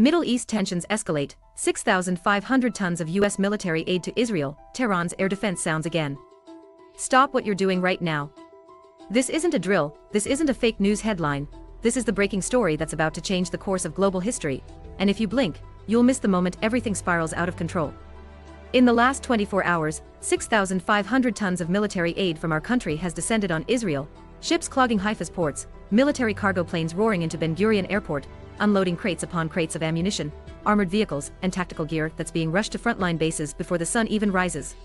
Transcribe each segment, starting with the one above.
Middle East tensions escalate, 6,500 tons of U.S. military aid to Israel, Tehran's air defense sounds again. Stop what you're doing right now. This isn't a drill, this isn't a fake news headline, this is the breaking story that's about to change the course of global history, and if you blink, you'll miss the moment everything spirals out of control. In the last 24 hours, 6,500 tons of military aid from our country has descended on Israel, ships clogging Haifa's ports, military cargo planes roaring into Ben Gurion Airport, unloading crates upon crates of ammunition, armored vehicles, and tactical gear that's being rushed to frontline bases before the sun even rises.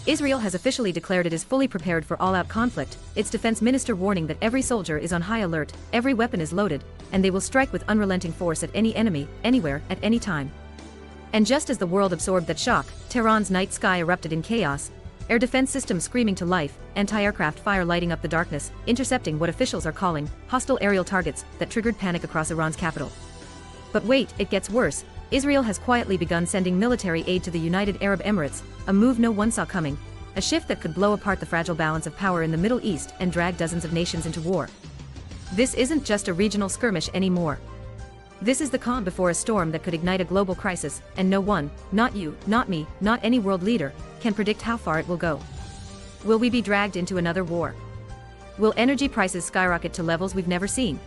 Israel has officially declared it is fully prepared for all-out conflict, its defense minister warning that every soldier is on high alert, every weapon is loaded, and they will strike with unrelenting force at any enemy, anywhere, at any time. And just as the world absorbed that shock, Tehran's night sky erupted in chaos, air defense systems screaming to life, anti-aircraft fire lighting up the darkness, intercepting what officials are calling hostile aerial targets that triggered panic across Iran's capital. But wait, it gets worse. Israel has quietly begun sending military aid to the United Arab Emirates, a move no one saw coming, a shift that could blow apart the fragile balance of power in the Middle East and drag dozens of nations into war. This isn't just a regional skirmish anymore. This is the calm before a storm that could ignite a global crisis, and no one, not you, not me, not any world leader, can predict how far it will go. Will we be dragged into another war? Will energy prices skyrocket to levels we've never seen?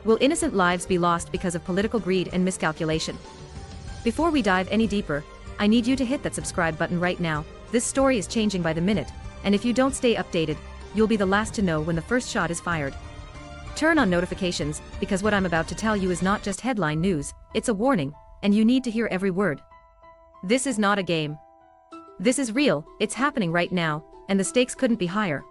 Will innocent lives be lost because of political greed and miscalculation? Before we dive any deeper, I need you to hit that subscribe button right now. This story is changing by the minute, and if you don't stay updated, you'll be the last to know when the first shot is fired. Turn on notifications, because what I'm about to tell you is not just headline news, it's a warning, and you need to hear every word. This is not a game. This is real, it's happening right now, and the stakes couldn't be higher.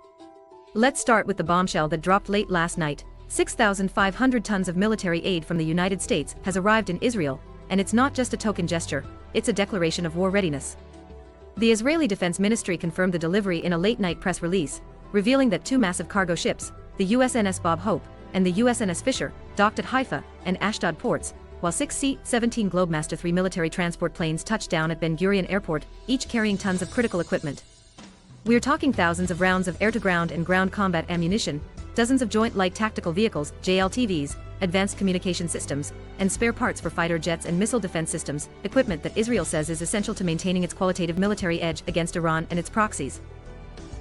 Let's start with the bombshell that dropped late last night. 6,500 tons of military aid from the United States has arrived in Israel, and it's not just a token gesture, it's a declaration of war readiness. The Israeli Defense Ministry confirmed the delivery in a late-night press release, revealing that two massive cargo ships, the USNS Bob Hope and the USNS Fisher, docked at Haifa and Ashdod ports, while 6 C-17 Globemaster III military transport planes touched down at Ben Gurion Airport, each carrying tons of critical equipment. We're talking thousands of rounds of air-to-ground and ground combat ammunition, dozens of joint light tactical vehicles, JLTVs, advanced communication systems, and spare parts for fighter jets and missile defense systems, equipment that Israel says is essential to maintaining its qualitative military edge against Iran and its proxies.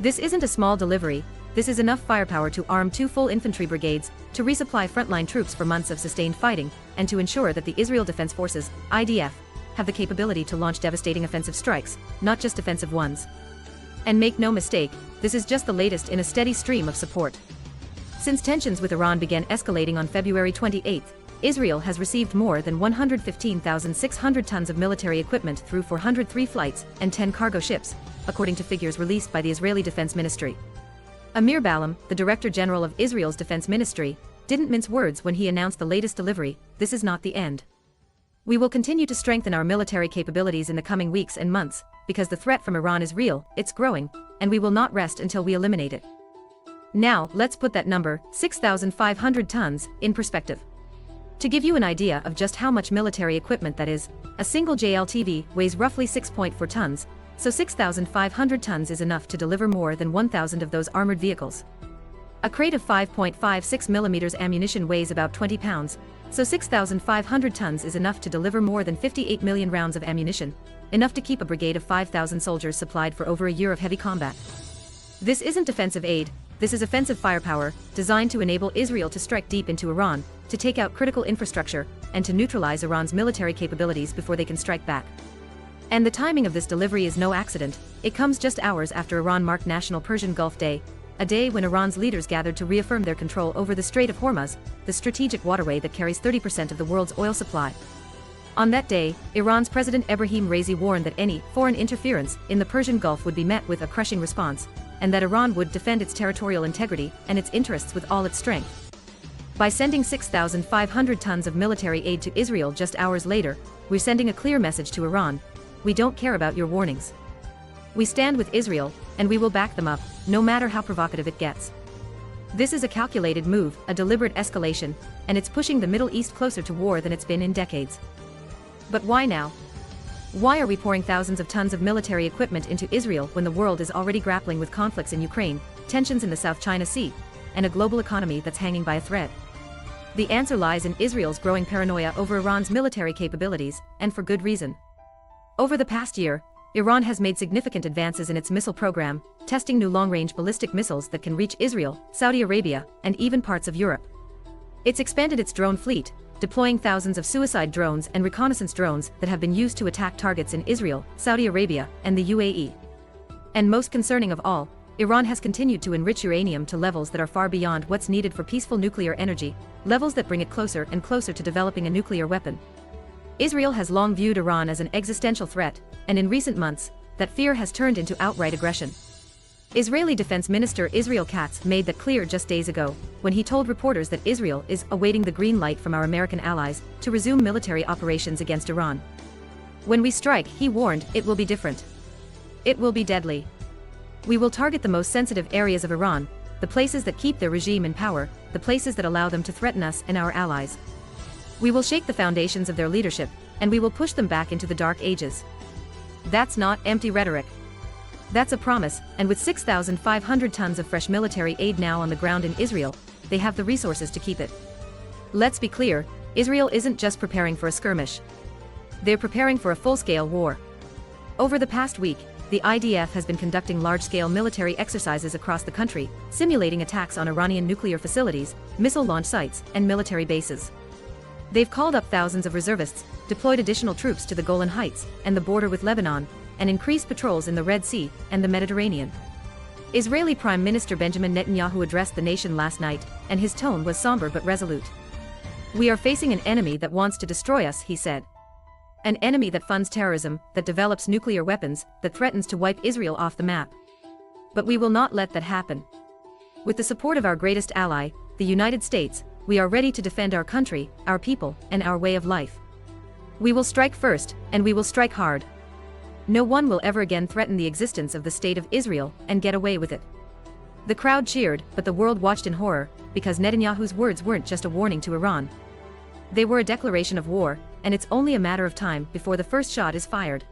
This isn't a small delivery, this is enough firepower to arm 2 full infantry brigades, to resupply frontline troops for months of sustained fighting, and to ensure that the Israel Defense Forces, IDF, have the capability to launch devastating offensive strikes, not just defensive ones. And make no mistake, this is just the latest in a steady stream of support. Since tensions with Iran began escalating on February 28, Israel has received more than 115,600 tons of military equipment through 403 flights and 10 cargo ships, according to figures released by the Israeli Defense Ministry. Amir Balam, the Director General of Israel's Defense Ministry, didn't mince words when he announced the latest delivery. This is not the end. We will continue to strengthen our military capabilities in the coming weeks and months, because the threat from Iran is real, it's growing, and we will not rest until we eliminate it. Now, let's put that number, 6,500 tons, in perspective. To give you an idea of just how much military equipment that is, a single JLTV weighs roughly 6.4 tons, so 6,500 tons is enough to deliver more than 1,000 of those armored vehicles. A crate of 5.56 mm ammunition weighs about 20 pounds, so 6,500 tons is enough to deliver more than 58 million rounds of ammunition, enough to keep a brigade of 5,000 soldiers supplied for over a year of heavy combat. This isn't defensive aid, this is offensive firepower, designed to enable Israel to strike deep into Iran, to take out critical infrastructure, and to neutralize Iran's military capabilities before they can strike back. And the timing of this delivery is no accident, it comes just hours after Iran marked National Persian Gulf Day, a day when Iran's leaders gathered to reaffirm their control over the Strait of Hormuz, the strategic waterway that carries 30% of the world's oil supply. On that day, Iran's President Ebrahim Raisi warned that any foreign interference in the Persian Gulf would be met with a crushing response, and that Iran would defend its territorial integrity and its interests with all its strength. By sending 6,500 tons of military aid to Israel just hours later, we're sending a clear message to Iran: we don't care about your warnings. We stand with Israel, and we will back them up, no matter how provocative it gets. This is a calculated move, a deliberate escalation, and it's pushing the Middle East closer to war than it's been in decades. But why now? Why are we pouring thousands of tons of military equipment into Israel when the world is already grappling with conflicts in Ukraine, tensions in the South China Sea, and a global economy that's hanging by a thread? The answer lies in Israel's growing paranoia over Iran's military capabilities, and for good reason. Over the past year, Iran has made significant advances in its missile program, testing new long-range ballistic missiles that can reach Israel, Saudi Arabia, and even parts of Europe. It's expanded its drone fleet, deploying thousands of suicide drones and reconnaissance drones that have been used to attack targets in Israel, Saudi Arabia, and the UAE. And most concerning of all, Iran has continued to enrich uranium to levels that are far beyond what's needed for peaceful nuclear energy, levels that bring it closer and closer to developing a nuclear weapon. Israel has long viewed Iran as an existential threat, and in recent months, that fear has turned into outright aggression. Israeli Defense Minister Israel Katz made that clear just days ago, when he told reporters that Israel is awaiting the green light from our American allies to resume military operations against Iran. When we strike, he warned, it will be different. It will be deadly. We will target the most sensitive areas of Iran, the places that keep their regime in power, the places that allow them to threaten us and our allies. We will shake the foundations of their leadership, and we will push them back into the dark ages. That's not empty rhetoric. That's a promise, and with 6,500 tons of fresh military aid now on the ground in Israel, they have the resources to keep it. Let's be clear, Israel isn't just preparing for a skirmish. They're preparing for a full-scale war. Over the past week, the IDF has been conducting large-scale military exercises across the country, simulating attacks on Iranian nuclear facilities, missile launch sites, and military bases. They've called up thousands of reservists, deployed additional troops to the Golan Heights and the border with Lebanon, and increased patrols in the Red Sea and the Mediterranean. Israeli Prime Minister Benjamin Netanyahu addressed the nation last night, and his tone was somber but resolute. "We are facing an enemy that wants to destroy us," he said. "An enemy that funds terrorism, that develops nuclear weapons, that threatens to wipe Israel off the map. But we will not let that happen. With the support of our greatest ally, the United States, we are ready to defend our country, our people, and our way of life. We will strike first, and we will strike hard. No one will ever again threaten the existence of the State of Israel and get away with it." The crowd cheered, but the world watched in horror, because Netanyahu's words weren't just a warning to Iran. They were a declaration of war, and it's only a matter of time before the first shot is fired.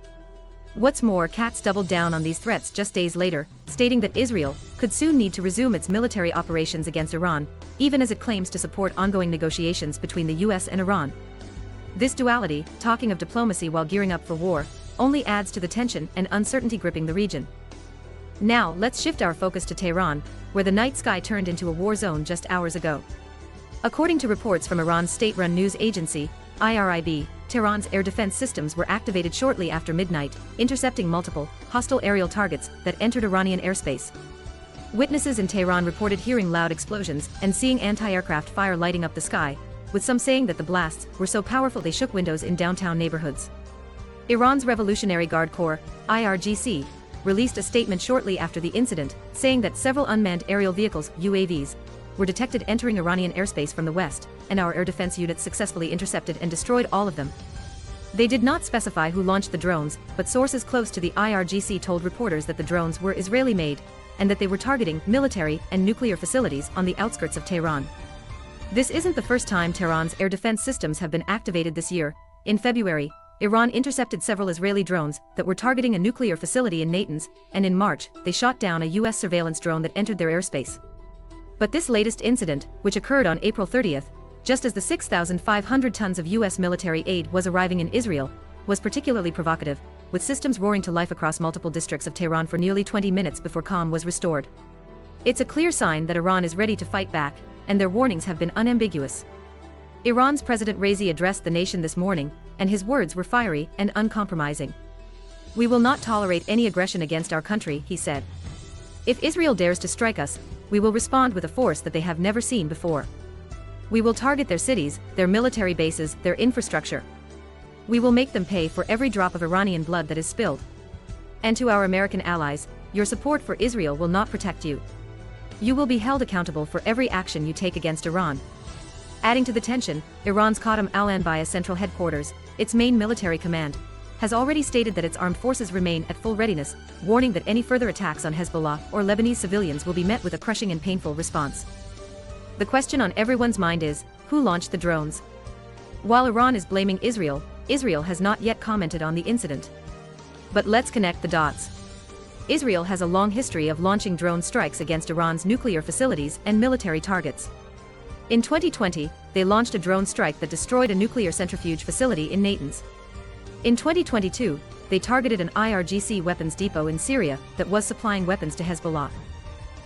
What's more, Katz doubled down on these threats just days later, stating that Israel could soon need to resume its military operations against Iran, even as it claims to support ongoing negotiations between the US and Iran. This duality, talking of diplomacy while gearing up for war, only adds to the tension and uncertainty gripping the region. Now, let's shift our focus to Tehran, where the night sky turned into a war zone just hours ago. According to reports from Iran's state-run news agency, IRIB, Tehran's air defense systems were activated shortly after midnight, intercepting multiple, hostile aerial targets that entered Iranian airspace. Witnesses in Tehran reported hearing loud explosions and seeing anti-aircraft fire lighting up the sky, with some saying that the blasts were so powerful they shook windows in downtown neighborhoods. Iran's Revolutionary Guard Corps, IRGC, released a statement shortly after the incident, saying that several unmanned aerial vehicles, UAVs, were detected entering Iranian airspace from the west, and our air defense units successfully intercepted and destroyed all of them. They did not specify who launched the drones, but sources close to the IRGC told reporters that the drones were Israeli-made, and that they were targeting military and nuclear facilities on the outskirts of Tehran. This isn't the first time Tehran's air defense systems have been activated this year. In February, Iran intercepted several Israeli drones that were targeting a nuclear facility in Natanz, and in March, they shot down a US surveillance drone that entered their airspace. But this latest incident, which occurred on April 30th, just as the 6,500 tons of US military aid was arriving in Israel, was particularly provocative, with systems roaring to life across multiple districts of Tehran for nearly 20 minutes before calm was restored. It's a clear sign that Iran is ready to fight back, and their warnings have been unambiguous. Iran's President Raisi addressed the nation this morning, and his words were fiery and uncompromising. "We will not tolerate any aggression against our country," he said. "If Israel dares to strike us, we will respond with a force that they have never seen before. We will target their cities, their military bases, their infrastructure. We will make them pay for every drop of Iranian blood that is spilled. And to our American allies, your support for Israel will not protect you. You will be held accountable for every action you take against Iran." Adding to the tension, Iran's Qadam al-Anbiya Central Headquarters, its main military command, has already stated that its armed forces remain at full readiness, warning that any further attacks on Hezbollah or Lebanese civilians will be met with a crushing and painful response. The question on everyone's mind is, who launched the drones? While Iran is blaming Israel, Israel has not yet commented on the incident. But let's connect the dots. Israel has a long history of launching drone strikes against Iran's nuclear facilities and military targets. In 2020, they launched a drone strike that destroyed a nuclear centrifuge facility in Natanz. In 2022, they targeted an IRGC weapons depot in Syria that was supplying weapons to Hezbollah.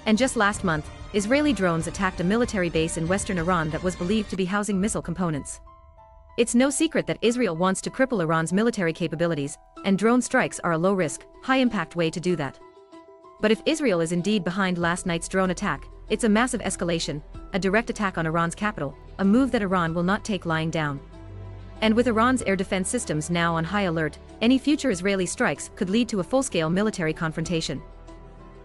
And just last month, Israeli drones attacked a military base in western Iran that was believed to be housing missile components. It's no secret that Israel wants to cripple Iran's military capabilities, and drone strikes are a low-risk, high-impact way to do that. But if Israel is indeed behind last night's drone attack, it's a massive escalation, a direct attack on Iran's capital, a move that Iran will not take lying down. And with Iran's air defense systems now on high alert, any future Israeli strikes could lead to a full-scale military confrontation.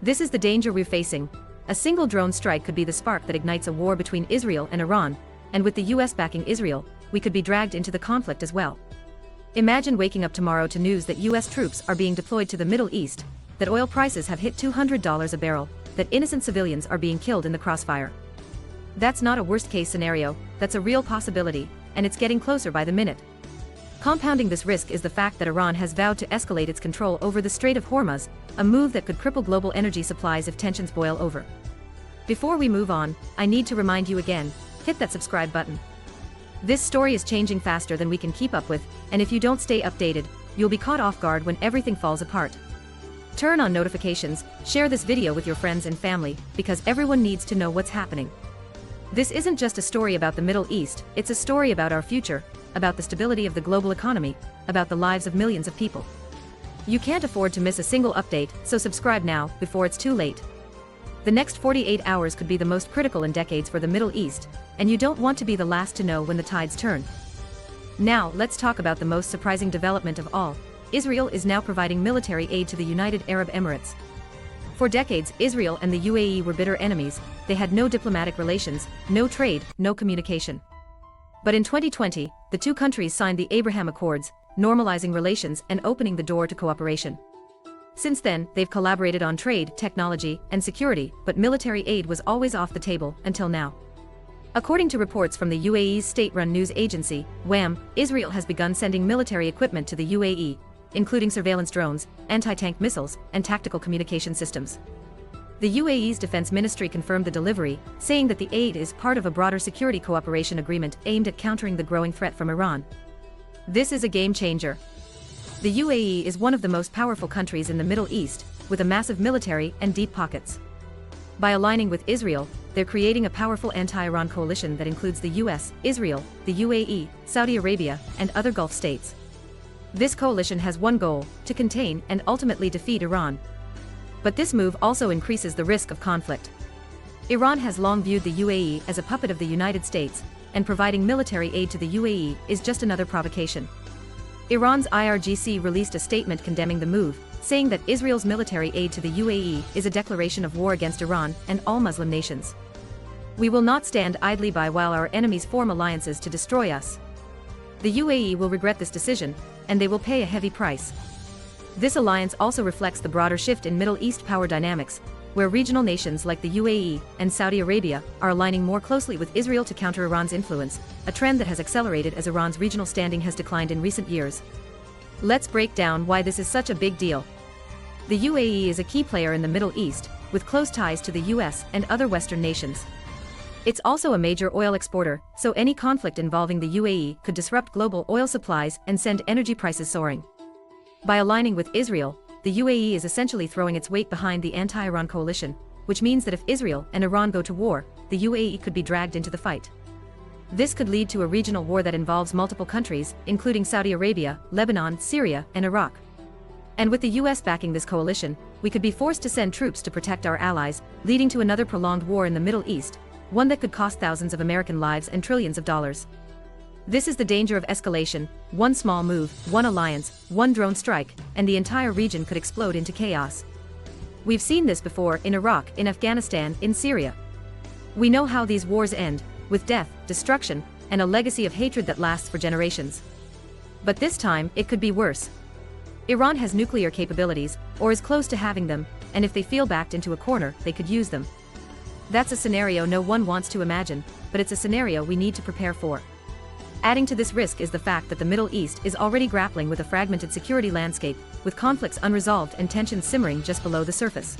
This is the danger we're facing. A single drone strike could be the spark that ignites a war between Israel and Iran, and with the US backing Israel, we could be dragged into the conflict as well. Imagine waking up tomorrow to news that US troops are being deployed to the Middle East, that oil prices have hit $200 a barrel, that innocent civilians are being killed in the crossfire. That's not a worst-case scenario, that's a real possibility, and it's getting closer by the minute. Compounding this risk is the fact that Iran has vowed to escalate its control over the Strait of Hormuz, a move that could cripple global energy supplies if tensions boil over. Before we move on, I need to remind you again, hit that subscribe button. This story is changing faster than we can keep up with, and if you don't stay updated, you'll be caught off guard when everything falls apart. Turn on notifications, share this video with your friends and family, because everyone needs to know what's happening. This isn't just a story about the Middle East, it's a story about our future, about the stability of the global economy, about the lives of millions of people. You can't afford to miss a single update, so subscribe now, before it's too late. The next 48 hours could be the most critical in decades for the Middle East, and you don't want to be the last to know when the tides turn. Now, let's talk about the most surprising development of all. Israel is now providing military aid to the United Arab Emirates. For decades, Israel and the UAE were bitter enemies. They had no diplomatic relations, no trade, no communication. But in 2020, the two countries signed the Abraham Accords, normalizing relations and opening the door to cooperation. Since then, they've collaborated on trade, technology, and security, but military aid was always off the table, until now. According to reports from the UAE's state-run news agency, WWIII, Israel has begun sending military equipment to the UAE, including surveillance drones, anti-tank missiles, and tactical communication systems. The UAE's defense ministry confirmed the delivery, saying that the aid is part of a broader security cooperation agreement aimed at countering the growing threat from Iran. This is a game-changer. The UAE is one of the most powerful countries in the Middle East, with a massive military and deep pockets. By aligning with Israel, they're creating a powerful anti-Iran coalition that includes the US, Israel, the UAE, Saudi Arabia, and other Gulf states. This coalition has one goal: to contain and ultimately defeat Iran. But this move also increases the risk of conflict. Iran has long viewed the UAE as a puppet of the United States, and providing military aid to the UAE is just another provocation. Iran's IRGC released a statement condemning the move, saying that Israel's military aid to the UAE is a declaration of war against Iran and all Muslim nations. We will not stand idly by while our enemies form alliances to destroy us. The UAE will regret this decision, and they will pay a heavy price. This alliance also reflects the broader shift in Middle East power dynamics, where regional nations like the UAE and Saudi Arabia are aligning more closely with Israel to counter Iran's influence, a trend that has accelerated as Iran's regional standing has declined in recent years. Let's break down why this is such a big deal. The UAE is a key player in the Middle East, with close ties to the US and other Western nations. It's also a major oil exporter, so any conflict involving the UAE could disrupt global oil supplies and send energy prices soaring. By aligning with Israel, the UAE is essentially throwing its weight behind the anti-Iran coalition, which means that if Israel and Iran go to war, the UAE could be dragged into the fight. This could lead to a regional war that involves multiple countries, including Saudi Arabia, Lebanon, Syria, and Iraq. And with the US backing this coalition, we could be forced to send troops to protect our allies, leading to another prolonged war in the Middle East, one that could cost thousands of American lives and trillions of dollars. This is the danger of escalation: one small move, one alliance, one drone strike, and the entire region could explode into chaos. We've seen this before in Iraq, in Afghanistan, in Syria. We know how these wars end, with death, destruction, and a legacy of hatred that lasts for generations. But this time, it could be worse. Iran has nuclear capabilities, or is close to having them, and if they feel backed into a corner, they could use them. That's a scenario no one wants to imagine, but it's a scenario we need to prepare for. Adding to this risk is the fact that the Middle East is already grappling with a fragmented security landscape, with conflicts unresolved and tensions simmering just below the surface.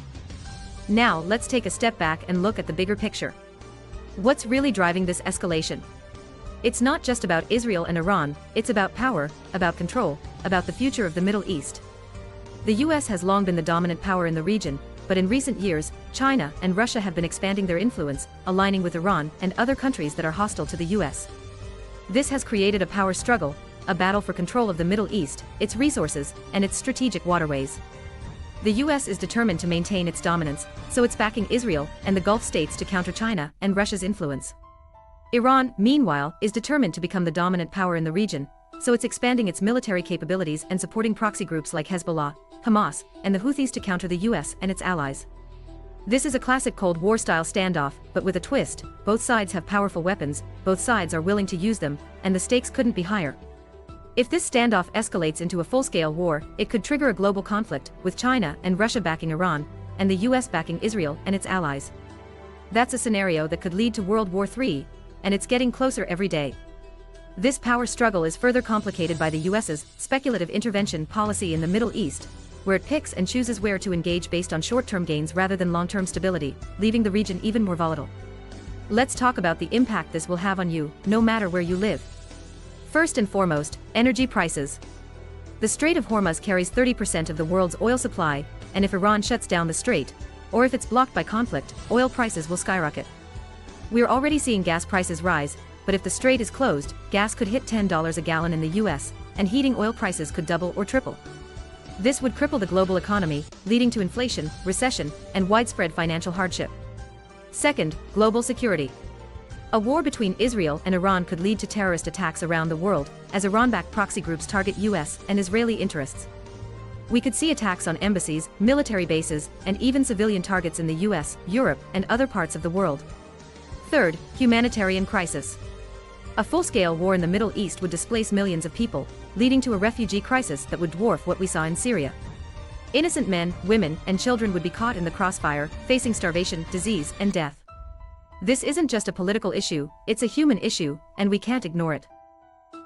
Now, let's take a step back and look at the bigger picture. What's really driving this escalation? It's not just about Israel and Iran, it's about power, about control, about the future of the Middle East. The US has long been the dominant power in the region, but in recent years, China and Russia have been expanding their influence, aligning with Iran and other countries that are hostile to the US. This has created a power struggle, a battle for control of the Middle East, its resources, and its strategic waterways. The US is determined to maintain its dominance, so it's backing Israel and the Gulf states to counter China and Russia's influence. Iran, meanwhile, is determined to become the dominant power in the region, so it's expanding its military capabilities and supporting proxy groups like Hezbollah, Hamas, and the Houthis to counter the US and its allies. This is a classic Cold War-style standoff, but with a twist: both sides have powerful weapons, both sides are willing to use them, and the stakes couldn't be higher. If this standoff escalates into a full-scale war, it could trigger a global conflict, with China and Russia backing Iran, and the US backing Israel and its allies. That's a scenario that could lead to World War III, and it's getting closer every day. This power struggle is further complicated by the US's speculative intervention policy in the Middle East, where it picks and chooses where to engage based on short-term gains rather than long-term stability, leaving the region even more volatile. Let's talk about the impact this will have on you, no matter where you live. First and foremost, energy prices. The Strait of Hormuz carries 30% of the world's oil supply, and if Iran shuts down the strait, or if it's blocked by conflict, oil prices will skyrocket. We're already seeing gas prices rise, but if the strait is closed, gas could hit $10 a gallon in the US, and heating oil prices could double or triple. This would cripple the global economy, leading to inflation, recession, and widespread financial hardship. Second, global security. A war between Israel and Iran could lead to terrorist attacks around the world, as Iran-backed proxy groups target US and Israeli interests. We could see attacks on embassies, military bases, and even civilian targets in the US, Europe, and other parts of the world. Third, humanitarian crisis. A full-scale war in the Middle East would displace millions of people, leading to a refugee crisis that would dwarf what we saw in Syria. Innocent men, women, and children would be caught in the crossfire, facing starvation, disease, and death. This isn't just a political issue, it's a human issue, and we can't ignore it.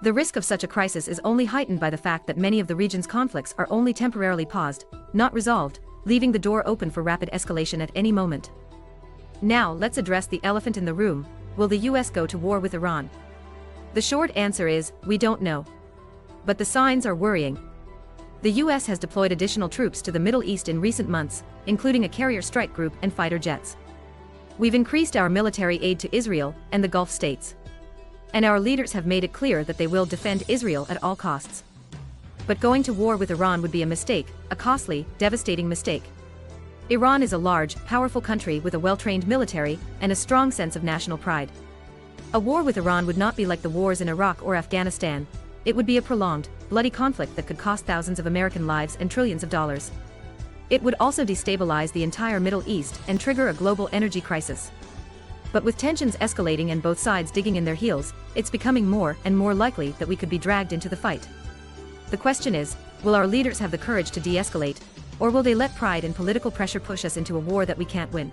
The risk of such a crisis is only heightened by the fact that many of the region's conflicts are only temporarily paused, not resolved, leaving the door open for rapid escalation at any moment. Now let's address the elephant in the room: will the US go to war with Iran? The short answer is, we don't know. But the signs are worrying. The US has deployed additional troops to the Middle East in recent months, including a carrier strike group and fighter jets. We've increased our military aid to Israel and the Gulf states. And our leaders have made it clear that they will defend Israel at all costs. But going to war with Iran would be a mistake, a costly, devastating mistake. Iran is a large, powerful country with a well-trained military and a strong sense of national pride. A war with Iran would not be like the wars in Iraq or Afghanistan. It would be a prolonged, bloody conflict that could cost thousands of American lives and trillions of dollars. It would also destabilize the entire Middle East and trigger a global energy crisis. But with tensions escalating and both sides digging in their heels, it's becoming more and more likely that we could be dragged into the fight. The question is, will our leaders have the courage to de-escalate, or will they let pride and political pressure push us into a war that we can't win?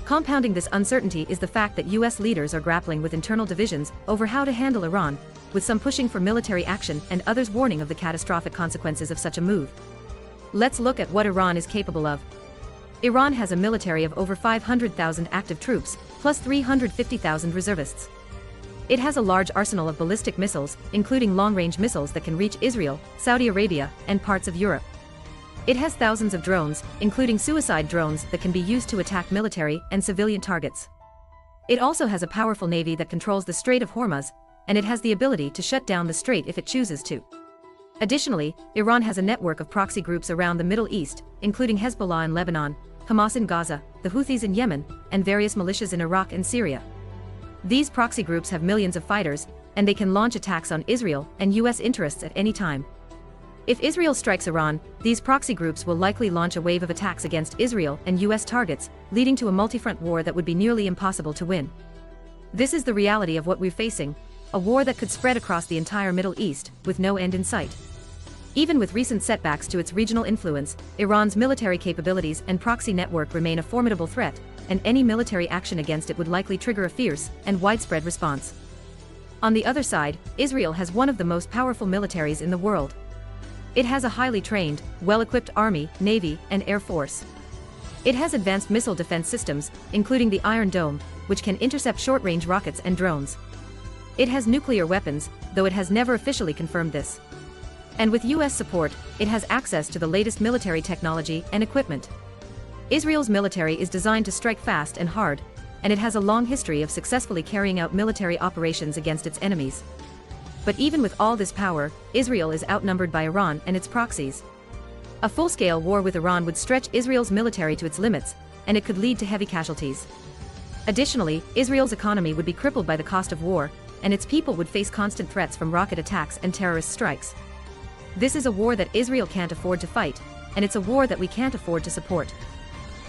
Compounding this uncertainty is the fact that US leaders are grappling with internal divisions over how to handle Iran, with some pushing for military action and others warning of the catastrophic consequences of such a move. Let's look at what Iran is capable of. Iran has a military of over 500,000 active troops, plus 350,000 reservists. It has a large arsenal of ballistic missiles, including long-range missiles that can reach Israel, Saudi Arabia, and parts of Europe. It has thousands of drones, including suicide drones that can be used to attack military and civilian targets. It also has a powerful navy that controls the Strait of Hormuz, and it has the ability to shut down the strait if it chooses to. Additionally, Iran has a network of proxy groups around the Middle East, including Hezbollah in Lebanon, Hamas in Gaza, the Houthis in Yemen, and various militias in Iraq and Syria. These proxy groups have millions of fighters, and they can launch attacks on Israel and US interests at any time. If Israel strikes Iran, these proxy groups will likely launch a wave of attacks against Israel and US targets, leading to a multi-front war that would be nearly impossible to win. This is the reality of what we're facing, a war that could spread across the entire Middle East, with no end in sight. Even with recent setbacks to its regional influence, Iran's military capabilities and proxy network remain a formidable threat, and any military action against it would likely trigger a fierce and widespread response. On the other side, Israel has one of the most powerful militaries in the world. It has a highly trained, well-equipped army, navy, and air force. It has advanced missile defense systems, including the Iron Dome, which can intercept short-range rockets and drones. It has nuclear weapons, though it has never officially confirmed this. And with US support, it has access to the latest military technology and equipment. Israel's military is designed to strike fast and hard, and it has a long history of successfully carrying out military operations against its enemies. But even with all this power, Israel is outnumbered by Iran and its proxies. A full-scale war with Iran would stretch Israel's military to its limits, and it could lead to heavy casualties. Additionally, Israel's economy would be crippled by the cost of war, and its people would face constant threats from rocket attacks and terrorist strikes. This is a war that Israel can't afford to fight, and it's a war that we can't afford to support.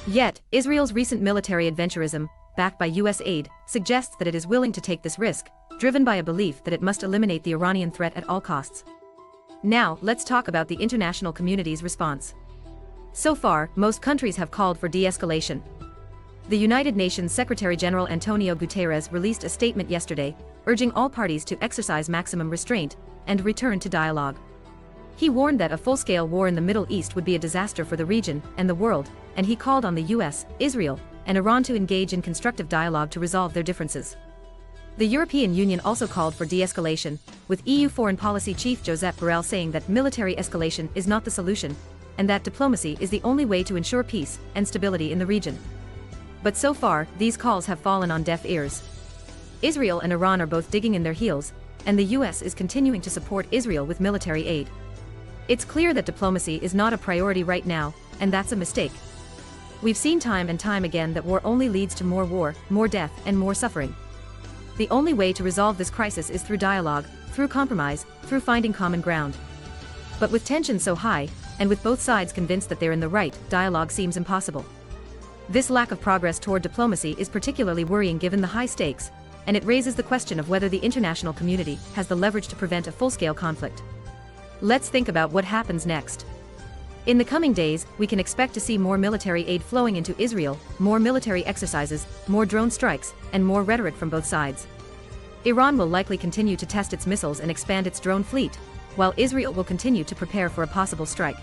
Yet, Israel's recent military adventurism, backed by US aid, suggests that it is willing to take this risk, driven by a belief that it must eliminate the Iranian threat at all costs. Now, let's talk about the international community's response. So far, most countries have called for de-escalation. The United Nations Secretary-General Antonio Guterres released a statement yesterday, urging all parties to exercise maximum restraint and return to dialogue. He warned that a full-scale war in the Middle East would be a disaster for the region and the world, and he called on the US, Israel, and Iran to engage in constructive dialogue to resolve their differences. The European Union also called for de-escalation, with EU Foreign Policy Chief Josep Borrell saying that military escalation is not the solution, and that diplomacy is the only way to ensure peace and stability in the region. But so far, these calls have fallen on deaf ears. Israel and Iran are both digging in their heels, and the US is continuing to support Israel with military aid. It's clear that diplomacy is not a priority right now, and that's a mistake. We've seen time and time again that war only leads to more war, more death, and more suffering. The only way to resolve this crisis is through dialogue, through compromise, through finding common ground. But with tension so high, and with both sides convinced that they're in the right, dialogue seems impossible. This lack of progress toward diplomacy is particularly worrying given the high stakes, and it raises the question of whether the international community has the leverage to prevent a full-scale conflict. Let's think about what happens next. In the coming days, we can expect to see more military aid flowing into Israel, more military exercises, more drone strikes, and more rhetoric from both sides. Iran will likely continue to test its missiles and expand its drone fleet, while Israel will continue to prepare for a possible strike.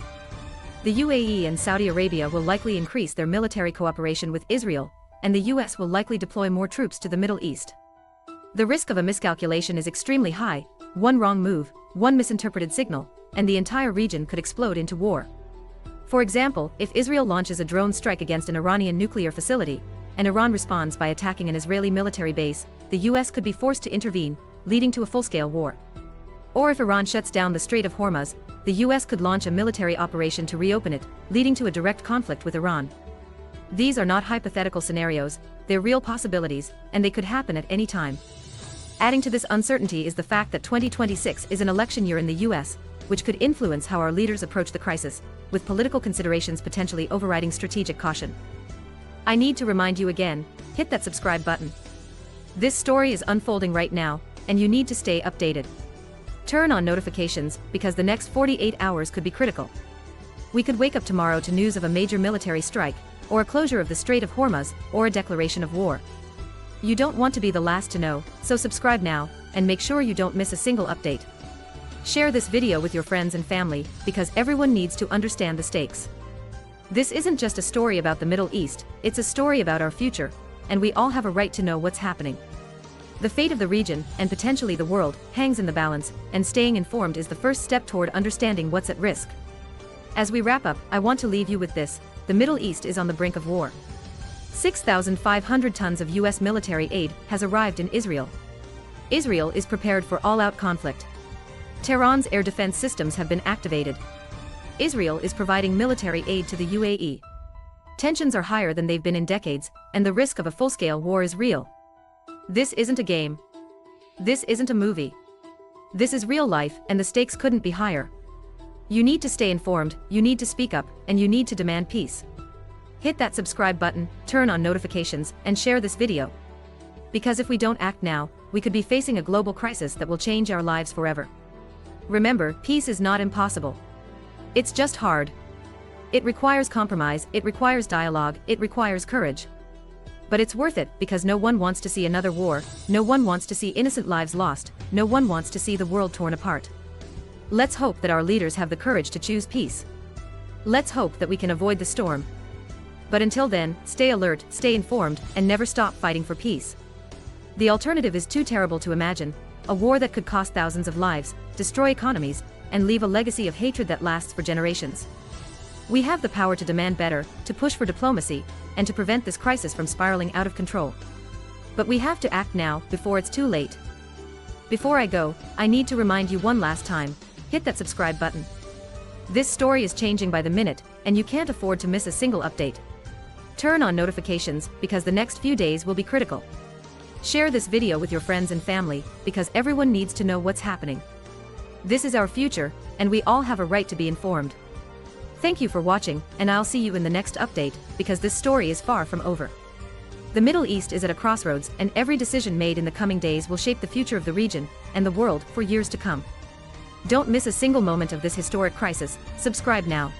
The UAE and Saudi Arabia will likely increase their military cooperation with Israel, and the US will likely deploy more troops to the Middle East. The risk of a miscalculation is extremely high. One wrong move, one misinterpreted signal, and the entire region could explode into war. For example, if Israel launches a drone strike against an Iranian nuclear facility, and Iran responds by attacking an Israeli military base, the US could be forced to intervene, leading to a full-scale war. Or if Iran shuts down the Strait of Hormuz, the US could launch a military operation to reopen it, leading to a direct conflict with Iran. These are not hypothetical scenarios, they're real possibilities, and they could happen at any time. Adding to this uncertainty is the fact that 2026 is an election year in the US, which could influence how our leaders approach the crisis, with political considerations potentially overriding strategic caution. I need to remind you again, hit that subscribe button. This story is unfolding right now, and you need to stay updated. Turn on notifications, because the next 48 hours could be critical. We could wake up tomorrow to news of a major military strike, or a closure of the Strait of Hormuz, or a declaration of war. You don't want to be the last to know, so subscribe now, and make sure you don't miss a single update. Share this video with your friends and family, because everyone needs to understand the stakes. This isn't just a story about the Middle East, it's a story about our future, and we all have a right to know what's happening. The fate of the region, and potentially the world, hangs in the balance, and staying informed is the first step toward understanding what's at risk. As we wrap up, I want to leave you with this: the Middle East is on the brink of war. 6,500 tons of US military aid has arrived in Israel. Israel is prepared for all-out conflict. Tehran's air defense systems have been activated. Israel is providing military aid to the UAE. Tensions are higher than they've been in decades, and the risk of a full-scale war is real. This isn't a game. This isn't a movie. This is real life, and the stakes couldn't be higher. You need to stay informed, you need to speak up, and you need to demand peace. Hit that subscribe button, turn on notifications, and share this video. Because if we don't act now, we could be facing a global crisis that will change our lives forever. Remember, peace is not impossible. It's just hard. It requires compromise, it requires dialogue, it requires courage. But it's worth it, because no one wants to see another war, no one wants to see innocent lives lost, no one wants to see the world torn apart. Let's hope that our leaders have the courage to choose peace. Let's hope that we can avoid the storm. But until then, stay alert, stay informed, and never stop fighting for peace. The alternative is too terrible to imagine, a war that could cost thousands of lives, destroy economies, and leave a legacy of hatred that lasts for generations. We have the power to demand better, to push for diplomacy, and to prevent this crisis from spiraling out of control. But we have to act now, before it's too late. Before I go, I need to remind you one last time, hit that subscribe button. This story is changing by the minute, and you can't afford to miss a single update. Turn on notifications, because the next few days will be critical. Share this video with your friends and family, because everyone needs to know what's happening. This is our future, and we all have a right to be informed. Thank you for watching, and I'll see you in the next update, because this story is far from over. The Middle East is at a crossroads, and every decision made in the coming days will shape the future of the region, and the world, for years to come. Don't miss a single moment of this historic crisis. Subscribe now.